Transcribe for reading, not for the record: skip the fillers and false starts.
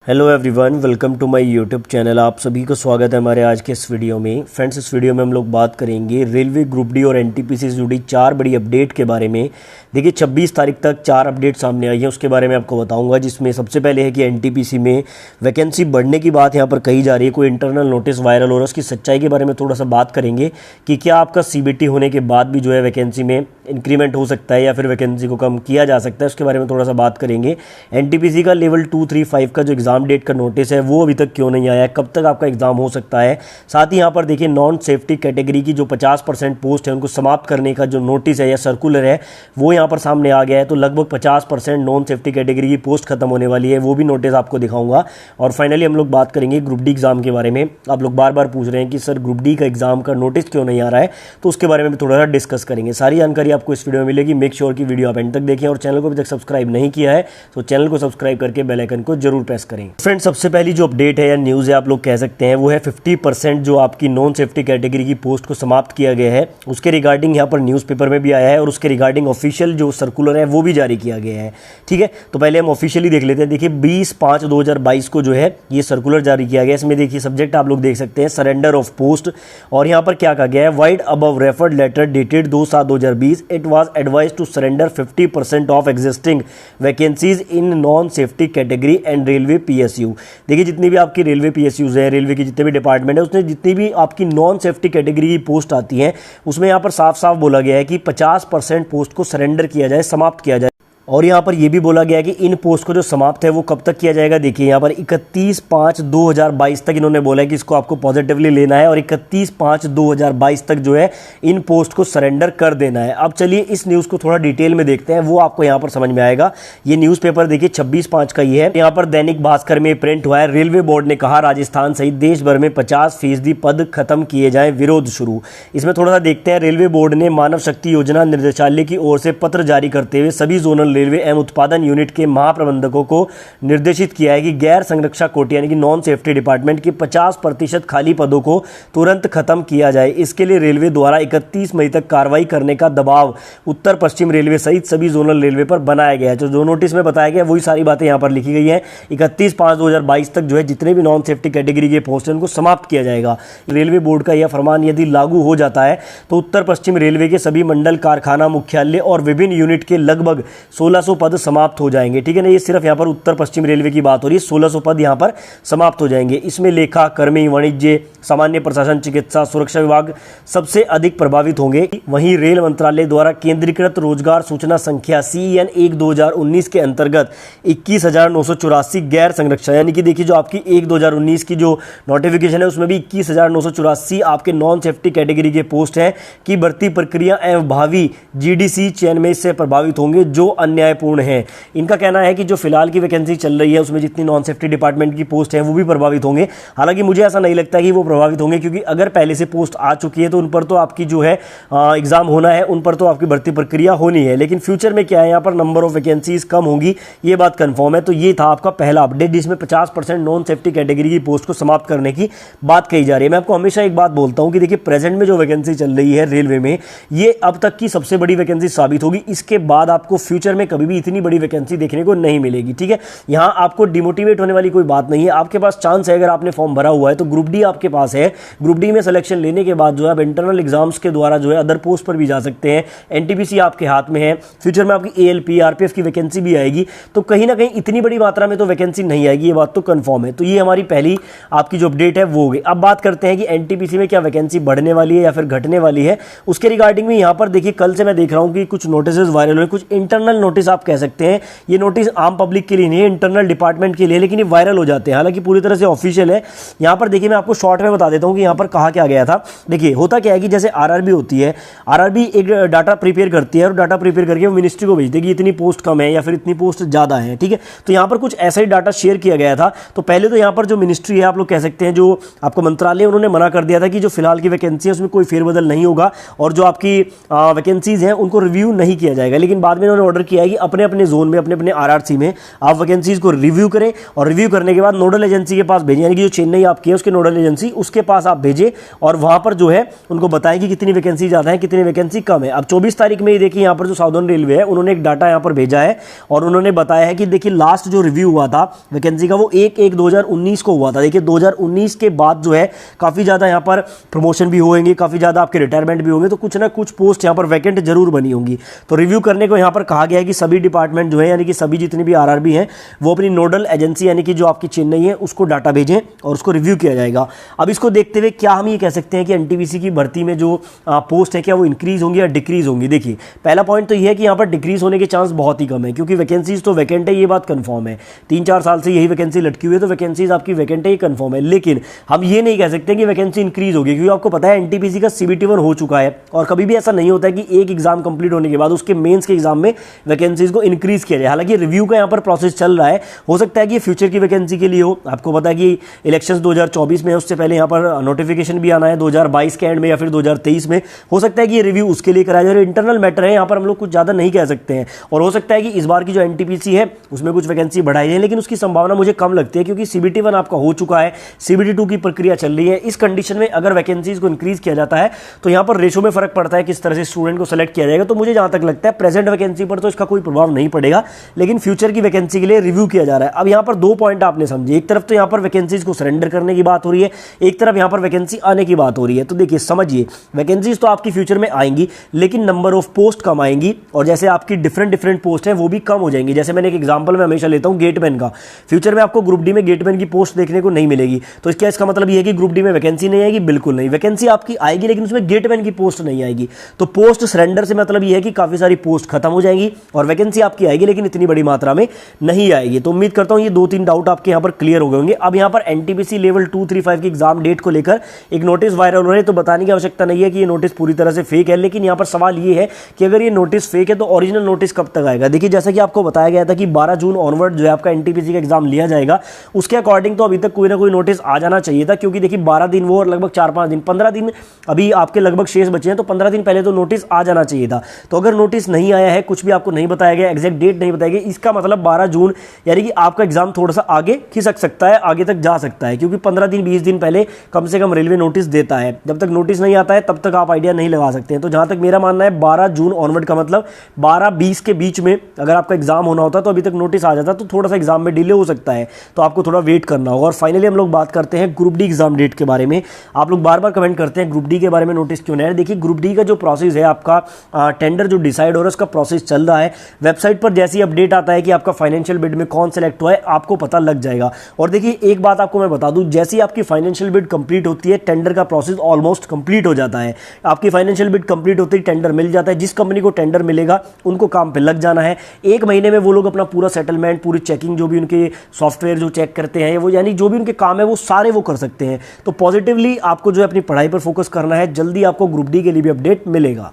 Hello everyone, welcome to my YouTube channel. आप सभी को स्वागत है हमारे आज के इस वीडियो में। फ्रेंड्स, इस वीडियो में हम लोग बात करेंगे रेलवे ग्रुप डी और एनटीपीसी से जुड़ी 4 बड़ी अपडेट के बारे में। देखिए 26 तारीख तक 4 अपडेट सामने आई है, उसके बारे में आपको बताऊंगा। जिसमें सबसे पहले है कि एनटीपीसी में वैकेंसी बढ़ने की बात यहाँ पर कही जा रही है, कोई इंटरनल नोटिस वायरल हो रहा है, उसकी सच्चाई के बारे में थोड़ा सा बात करेंगे कि क्या आपका सीबीटी होने के बाद भी जो है वैकेंसी में इंक्रीमेंट हो सकता है या फिर वैकेंसी को कम किया जा सकता है, उसके बारे में थोड़ा सा बात करेंगे। एनटीपीसी का लेवल 2, 3, 5 का जो एग्जाम डेट का नोटिस है वो अभी तक क्यों नहीं आया है, कब तक आपका एग्जाम हो सकता है। साथ ही यहाँ पर देखिए नॉन सेफ्टी कैटेगरी की जो 50% पोस्ट है उनको समाप्त करने का जो नोटिस है या सर्कुलर है वो यहाँ पर सामने आ गया है। तो लगभग 50% नॉन सेफ्टी कैटेगरी की पोस्ट खत्म होने वाली है, वो भी नोटिस आपको दिखाऊंगा। और फाइनली हम लोग बात करेंगे ग्रुप डी एग्जाम के बारे में। आप लोग बार बार पूछ रहे हैं कि सर ग्रुप डी का एग्जाम का नोटिस क्यों नहीं आ रहा है, तो उसके बारे में भी थोड़ा सा डिस्कस करेंगे। सारी जानकारी आपको इस वीडियो में मिलेगी। मेक श्योर की वीडियो आप एंड तक देखें और चैनल को अभी तक सब्सक्राइब नहीं किया है तो चैनल को सब्सक्राइब करके बेल आइकन को जरूर प्रेस करें। फ्रेंड्स, सबसे पहली जो अपडेट है या न्यूज़ है आप लोग कह सकते हैं वो है 50% जो आपकी नॉन सेफ्टी कैटेगरी की पोस्ट को समाप्त किया गया है, उसके रिगार्डिंग यहाँ पर न्यूज़पेपर में भी आया है और उसके रिगार्डिंग ऑफिशियल जो सर्कुलर है वो भी जारी किया गया है। ठीक है, तो पहले हम ऑफिशियली देख लेते हैं। देखिए 20/5/2022 को जो है ये सर्कुलर जारी किया गया। इसमें देखिए सब्जेक्ट आप लोग देख सकते हैं सरेंडर ऑफ पोस्ट, और यहाँ पर क्या कहा गया है, vide above referred letter dated 2/7/2020 it was advise to surrender 50% of existing vacancies in non safety category and railway PSU. देखिए जितनी भी आपकी रेलवे पीएसयूज है, रेलवे की जितने भी डिपार्टमेंट है, उसमें जितनी भी आपकी नॉन सेफ्टी कैटेगरी की पोस्ट आती है उसमें यहाँ पर साफ साफ बोला गया है कि 50% पोस्ट को सरेंडर किया जाए, समाप्त किया जाए। और यहाँ पर यह भी बोला गया है कि इन पोस्ट को जो समाप्त है वो कब तक किया जाएगा। देखिए यहाँ पर 31/5/2022 तक इन्होंने बोला है कि इसको आपको पॉजिटिवली लेना है और 31/5/2022 तक जो है इन पोस्ट को सरेंडर कर देना है। अब चलिए इस न्यूज़ को थोड़ा डिटेल में देखते हैं, वो आपको यहाँ पर समझ में आएगा। ये न्यूज़पेपर देखिए 26/5 का ये है। यहाँ पर दैनिक भास्कर में प्रिंट हुआ है, रेलवे बोर्ड ने कहा राजस्थान सहित देश भर में 50% पद खत्म किए जाए, विरोध शुरू। इसमें थोड़ा सा देखते हैं। रेलवे बोर्ड ने मानव शक्ति योजना निर्देशालय की ओर से पत्र जारी करते हुए सभी जोनल रेलवे एवं उत्पादन यूनिट के महाप्रबंधकों को निर्देशित किया है कि गैर संरक्षा कोटि यानी कि नॉन सेफ्टी डिपार्टमेंट के 50% खाली पदों को तुरंत खत्म किया जाए। इसके लिए रेलवे द्वारा 31 मई तक कार्रवाई करने का दबाव उत्तर पश्चिम रेलवे सहित सभी जोनल रेलवे पर बनाया गया है। जो नोटिस में बताया गया वही सारी बातें यहाँ पर लिखी गई है। 31/5/2022 तक जो है जितने भी नॉन सेफ्टी कैटेगरी के पोस्ट हैं उनको समाप्त किया जाएगा। रेलवे बोर्ड का यह फरमान यदि लागू हो जाता है तो उत्तर पश्चिम रेलवे के सभी मंडल, कारखाना मुख्यालय और विभिन्न यूनिट के लगभग 1600 पद समाप्त हो जाएंगे। ठीक है ना, ये सिर्फ यहाँ पर उत्तर पश्चिम रेलवे की बात हो रही है। 1600 पद यहाँ पर समाप्त हो जाएंगे। इसमें लेखा, कर्मी, वाणिज्य, सामान्य प्रशासन, चिकित्सा, सुरक्षा विभाग सबसे अधिक प्रभावित होंगे। वहीं रेल मंत्रालय द्वारा केंद्रीकृत रोजगार सूचना संख्या CN 1/2019 के अंतर्गत 21,984 गैर संरक्षण यानी कि देखिए जो आपकी 1/2019 की जो नोटिफिकेशन है उसमें भी 21,984 आपके नॉन सेफ्टी कैटेगरी के पोस्ट हैं कि भर्ती प्रक्रिया एवं भावी GDC चयन में इससे प्रभावित होंगे जो अन्यायपूर्ण है। इनका कहना है कि जो फिलहाल की वैकेंसी चल रही है उसमें जितनी नॉन सेफ्टी डिपार्टमेंट की पोस्ट है वो भी प्रभावित होंगे। हालांकि मुझे ऐसा नहीं लगता कि वो प्रभावित होंगे, क्योंकि अगर पहले से पोस्ट आ चुकी है तो उन पर तो आपकी जो है एग्जाम होना है, उन पर तो आपकी भर्ती प्रक्रिया होनी है। लेकिन फ्यूचर में क्या है, यहाँ पर नंबर ऑफ वैकेंसीज कम होंगी, ये बात कंफर्म है। तो ये था आपका पहला अपडेट जिसमें 50% नॉन सेफ्टी कैटेगरी की पोस्ट को समाप्त करने की बात कही जा रही है। मैं आपको हमेशा एक बात बोलता हूं कि देखिए प्रेजेंट में जो वैकेंसी चल रही है रेलवे में, ये अब तक की सबसे बड़ी वैकेंसी साबित होगी। इसके बाद आपको फ्यूचर में कभी भी इतनी बड़ी वैकेंसी देखने को नहीं मिलेगी। ठीक है, यहां आपको डिमोटिवेट होने वाली कोई बात नहीं है। आपके पास चांस है, अगर आपने फॉर्म भरा हुआ है तो ग्रुप डी आपके पास है। ग्रुप डी में सिलेक्शन लेने के बाद जो है आप इंटरनल एग्जाम्स के द्वारा जो है अदर पोस्ट पर भी जा सकते हैं। एनटीपीसी आपके हाथ में है। फ्यूचर में आपकी ALP, RPF की वैकेंसी भी आएगी, तो कहीं ना कहीं इतनी बड़ी मात्रा में तो वैकेंसी नहीं आएगी, ये बात तो कंफर्म है। तो ये हमारी पहली आपकी जो अपडेट है वो हो गई। अब बात करते हैं कि एनटीपीसी में क्या वैकेंसी बढ़ने वाली है या फिर घटने वाली है। उसके रिगार्डिंग में यहाँ पर देखिए कल से मैं देख रहा हूँ कि कुछ नोटिस वायरल हुए, कुछ इंटरनल नोटिस आप कह सकते हैं। ये नोटिस आम पब्लिक के लिए नहीं है, इंटरनल डिपार्टमेंट के लिए, लेकिन ये वायरल हो जाते हैं। हालांकि पूरी तरह से ऑफिशियल है। यहाँ पर देखिए मैं आपको शॉर्ट में बता देता हूँ कि यहाँ पर कहा क्या गया था। देखिए होता क्या है कि जैसे आरआरबी होती है, आरआरबी एक डाटा प्रिपेयर करती है और डाटा प्रिपेयर करके वो मिनिस्ट्री को भेजती है कि इतनी पोस्ट कम है या फिर इतनी पोस्ट ज़्यादा है। ठीक है, तो यहाँ पर कुछ ऐसा ही डाटा शेयर किया गया था। तो पहले तो यहाँ पर जो मिनिस्ट्री है, आप लोग कह सकते हैं जो आपका मंत्रालय, उन्होंने मना कर दिया था कि जो फिलहाल की वैकेंसी है उसमें कोई फेरबदल नहीं होगा और जो आपकी वैकेंसीज हैं उनको रिव्यू नहीं किया जाएगा। लेकिन बाद में उन्होंने ऑर्डर किया किया है कि अपने अपने जोन में, अपने अपने आरआरसी में आप वैकेंसीज को रिव्यू करें और रिव्यू करने के बाद नोडल एजेंसी के पास भेजें, यानी कि जो चेन्नई आपकी है उसके नोडल एजेंसी, उसके पास आप भेजें और वहां पर जो है उनको बताएं कि कितनी वैकेंसी ज़्यादा है, कितनी वैकेंसी कम है। अब 24 तारीख में ही देखिए यहाँ पर जो साउदर्न रेलवे है उन्होंने एक डाटा यहाँ पर भेजा है और उन्होंने बताया है कि देखिए लास्ट जो रिव्यू हुआ था वैकेंसी का वो 1/1/2019 को हुआ था। देखिए 2019 के बाद जो है काफ़ी ज़्यादा यहाँ पर प्रमोशन भी होंगे, काफ़ी ज़्यादा आपके रिटायरमेंट भी होंगे, तो कुछ ना कुछ पोस्ट यहाँ पर वैकेंट जरूर बनी होंगी। तो रिव्यू करने को यहाँ पर कहा गया है कि सभी डिपार्टमेंट जो है, यानी कि सभी जितनी भी आरआरबी हैं वो अपनी नोडल एजेंसी यानी कि जो आपकी चेन्नई है उसको डाटा भेजें और उसको रिव्यू किया जाएगा। अब इसको देखते हुए क्या हम ये कह सकते हैं कि एनटीपीसी की भर्ती में जो पोस्ट है क्या वो इंक्रीज होंगी या डिक्रीज होंगी। देखिए पहला पॉइंट तो ये है कि यहाँ पर डिक्रीज होने के चांस बहुत ही कम है, क्योंकि वैकेंसीज तो वैकेंट है, ये बात कंफर्म है। 3-4 साल से यही वैकेंसी लटकी हुई है, तो वैकेंसीज आपकी वैकेंट है, ये कंफर्म है। लेकिन हम ये नहीं कह सकते कि वैकेंसी इंक्रीज होगी, क्योंकि आपको पता है एनटीपीसी का CBT 1 हो चुका है और कभी भी ऐसा नहीं होता है कि एक एग्जाम कंप्लीट होने के बाद उसके मेंस के एग्जाम में वैकेंसीज को इंक्रीज किया जाए। हालांकि रिव्यू का यहाँ पर प्रोसेस चल रहा है, हो सकता है कि फ्यूचर की वैकेंसी के लिए हो। आपको पता है कि इलेक्शंस 2024 में है, उससे पहले यहाँ पर नोटिफिकेशन भी आना है 2022 के एंड में या फिर 2023 में। हो सकता है कि ये रिव्यू उसके लिए कराया जाए। इंटरनल मैटर है, यहाँ पर हम लोग कुछ ज़्यादा नहीं कह सकते हैं और हो सकता है कि इस बार की जो एनटीपीसी है उसमें कुछ वैकेंसी बढ़ाई जाए, लेकिन उसकी संभावना मुझे कम लगती है, क्योंकि CBT 1 आपका हो चुका है, CBT 2 की प्रक्रिया चल रही है। इस कंडीशन में अगर वैकेंसीज को इंक्रीज किया जाता है तो यहाँ पर रेशो में फर्क पड़ता है किस तरह से स्टूडेंट को सेलेक्ट किया जाएगा। तो मुझे जहाँ तक लगता है प्रेजेंट वैकेंसी पर तो इसका कोई प्रभाव नहीं पड़ेगा, लेकिन फ्यूचर की वैकेंसी के लिए रिव्यू किया जा रहा है। अब यहाँ पर 2 पॉइंट आपने समझे, एक तरफ तो यहाँ पर वैकेंसीज को सरेंडर करने की बात हो रही है, एक तरफ यहाँ पर वैकेंसी आने की बात हो रही है। तो देखिए समझिए, वैकेंसीज तो आपकी फ्यूचर में आएंगी, लेकिन नंबर ऑफ पोस्ट कम आएंगी और जैसे आपकी डिफरेंट पोस्ट है वो भी कम हो जाएंगी। जैसे मैंने एक एग्जांपल में हमेशा लेता हूं गेटमैन का, फ्यूचर में आपको ग्रुप डी में गेटमैन की पोस्ट देखने को नहीं मिलेगी। तो इसका मतलब ये है कि ग्रुप डी में वैकेंसी नहीं आएगी? बिल्कुल नहीं, वैकेंसी आपकी आएगी लेकिन उसमें गेटमैन की पोस्ट नहीं आएगी। तो पोस्ट सरेंडर से मतलब ये है कि काफी सारी पोस्ट खत्म हो जाएंगी और वैकेंसी आपकी आएगी लेकिन इतनी बड़ी मात्रा में नहीं आएगी। तो उम्मीद करता हूं ये 2-3 डाउट आपके यहां पर क्लियर हो गए होंगे। अब यहां पर एनटीपीसी लेवल 2-3-5 की एग्जाम डेट को लेकर एक नोटिस वायरल हो रहा है, तो बताने की आवश्यकता नहीं है कि ये नोटिस पूरी तरह से फेक है, लेकिन यहां पर सवाल ये है कि अगर ये नोटिस फेक है तो ओरिजिनल नोटिस कब तक आएगा। देखिए जैसा कि आपको बताया गया था कि 12 जून ऑनवर्ड जो है आपका एनटीपीसी का एग्जाम लिया जाएगा, उसके अकॉर्डिंग तो अभी तक कोई ना कोई नोटिस आ जाना चाहिए था, क्योंकि देखिए 12 दिन वो और लगभग 4-5 दिन 15 दिन अभी आपके लगभग शेष बचे हैं, तो 15 दिन पहले तो नोटिस आ जाना चाहिए था। तो अगर नोटिस नहीं आया है, कुछ भी आपको नहीं बताया गया, एग्जैक्ट डेट नहीं बताई गई, इसका मतलब 12 जून यानी कि आपका एग्जाम थोड़ा सा आगे खिसक सकता है, आगे तक जा सकता है, क्योंकि 15 दिन 20 दिन पहले कम से कम रेलवे नोटिस देता है। जब तक नोटिस नहीं आता है तब तक आप आइडिया नहीं लगा सकते हैं। तो जहां तक मेरा मानना है 12 जून ऑनवर्ड का मतलब 12-20 के बीच में अगर आपका एग्जाम होना होता तो अभी तक नोटिस आ जाता, तो थोड़ा सा एग्जाम में डिले हो सकता है, तो आपको थोड़ा वेट करना होगा। और फाइनली हम लोग बात करते हैं ग्रुप डी एग्जाम डेट के बारे में। आप लोग बार बार कमेंट करते हैं ग्रुप डी के बारे में नोटिस क्यों नहीं है। देखिए ग्रुप डी का जो प्रोसेस है, आपका टेंडर जो डिसाइड हो रहा है उसका प्रोसेस चल रहा है। वेबसाइट पर जैसी अपडेट आता है कि आपका फाइनेंशियल बिड में कौन सेलेक्ट हुआ है, आपको पता लग जाएगा। और देखिए एक बात आपको मैं बता दूं, जैसी आपकी फाइनेंशियल बिड कंप्लीट होती है, टेंडर का प्रोसेस ऑलमोस्ट कंप्लीट हो जाता है। आपकी फाइनेंशियल बिड कंप्लीट होती है, टेंडर मिल जाता है। जिस कंपनी को टेंडर मिलेगा उनको काम पे लग जाना है। 1 महीने में वो लोग अपना पूरा सेटलमेंट, पूरी चेकिंग, जो भी उनके सॉफ्टवेयर जो चेक करते हैं वो, यानी जो भी उनके काम है वो सारे वो कर सकते हैं। तो पॉजिटिवली आपको जो है अपनी पढ़ाई पर फोकस करना है। जल्दी आपको ग्रुप डी के लिए भी अपडेट मिलेगा।